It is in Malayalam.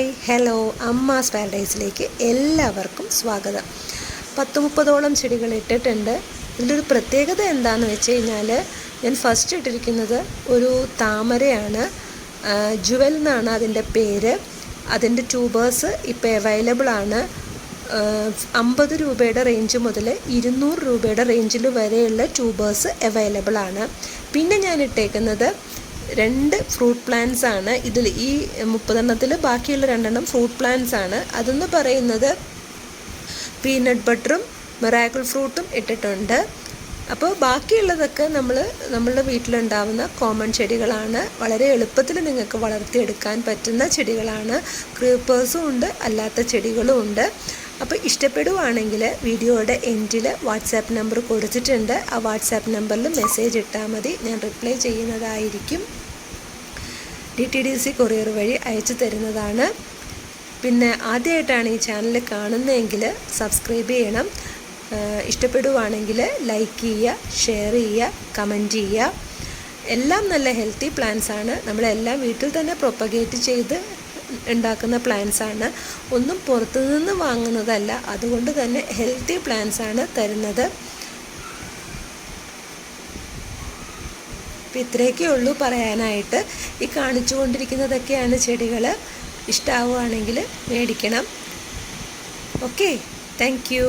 ഹായ് ഹലോ അമ്മാസ് പാരഡൈസിലേക്ക് എല്ലാവർക്കും സ്വാഗതം. 10-30ഓളം ചെടികൾ ഇട്ടിട്ടുണ്ട്. ഇതിലൊരു പ്രത്യേകത എന്താണെന്ന് വെച്ച് കഴിഞ്ഞാൽ, ഞാൻ ഫസ്റ്റ് ഇട്ടിരിക്കുന്നത് ഒരു താമരയാണ്. ജുവൽ എന്നാണ് അതിൻ്റെ പേര്. അതിൻ്റെ ട്യൂബേഴ്സ് ഇപ്പോൾ അവൈലബിൾ ആണ്. 50 രൂപയുടെ റേഞ്ച് മുതൽ 200 രൂപയുടെ റേഞ്ചിൽ വരെയുള്ള ട്യൂബേഴ്സ് അവൈലബിൾ ആണ്. പിന്നെ ഞാൻ ഇട്ടേക്കുന്നത് 2 ഫ്രൂട്ട് പ്ലാന്റ്സ് ആണ്. ഇതിൽ ഈ 30 ബാക്കിയുള്ള 2 ഫ്രൂട്ട് പ്ലാന്റ്സ് ആണ്. അതെന്ന് പറയുന്നത് പീനട്ട് ബട്ടറും മിറാക്കിൾ ഫ്രൂട്ടും ഇട്ടിട്ടുണ്ട്. അപ്പോൾ ബാക്കിയുള്ളതൊക്കെ നമ്മളുടെ വീട്ടിലുണ്ടാവുന്ന കോമൺ ചെടികളാണ്. വളരെ എളുപ്പത്തിൽ നിങ്ങൾക്ക് വളർത്തിയെടുക്കാൻ പറ്റുന്ന ചെടികളാണ്. ക്രീപ്പേഴ്സും ഉണ്ട്, അല്ലാത്ത ചെടികളും ഉണ്ട്. അപ്പോൾ ഇഷ്ടപ്പെടുവാണെങ്കിൽ വീഡിയോയുടെ എൻഡിൽ വാട്സാപ്പ് നമ്പർ കൊടുത്തിട്ടുണ്ട്. ആ വാട്സാപ്പ് നമ്പറിൽ മെസ്സേജ് ഇട്ടാൽ മതി, ഞാൻ റിപ്ലൈ ചെയ്യുന്നതായിരിക്കും. DTDC കൊറിയർ വഴി അയച്ചു തരുന്നതാണ്. പിന്നെ ആദ്യമായിട്ടാണ് ഈ ചാനൽ കാണുന്നതെങ്കിൽ സബ്സ്ക്രൈബ് ചെയ്യണം. ഇഷ്ടപ്പെടുവാണെങ്കിൽ ലൈക്ക് ചെയ്യുക, ഷെയർ ചെയ്യുക, കമൻറ്റ് ചെയ്യുക. എല്ലാം നല്ല ഹെൽത്തി പ്ലാന്റ്സ് ആണ്. നമ്മളെല്ലാം വീട്ടിൽ തന്നെ പ്രൊപ്പഗേറ്റ് ചെയ്ത് ഉണ്ടാക്കുന്ന പ്ലാന്റ്സ് ആണ്. ഒന്നും പുറത്തുനിന്ന് വാങ്ങുന്നതല്ല. അതുകൊണ്ട് തന്നെ ഹെൽത്തി പ്ലാന്റ്സ് ആണ് തരുന്നത്. അപ്പോൾ ഇത്രയൊക്കെ ഉള്ളൂ പറയാനായിട്ട്. ഈ കാണിച്ചുകൊണ്ടിരിക്കുന്നതൊക്കെയാണ് ചെടികൾ. ഇഷ്ടമാവുകയാണെങ്കിൽ മേടിക്കണം. Okay, thank you.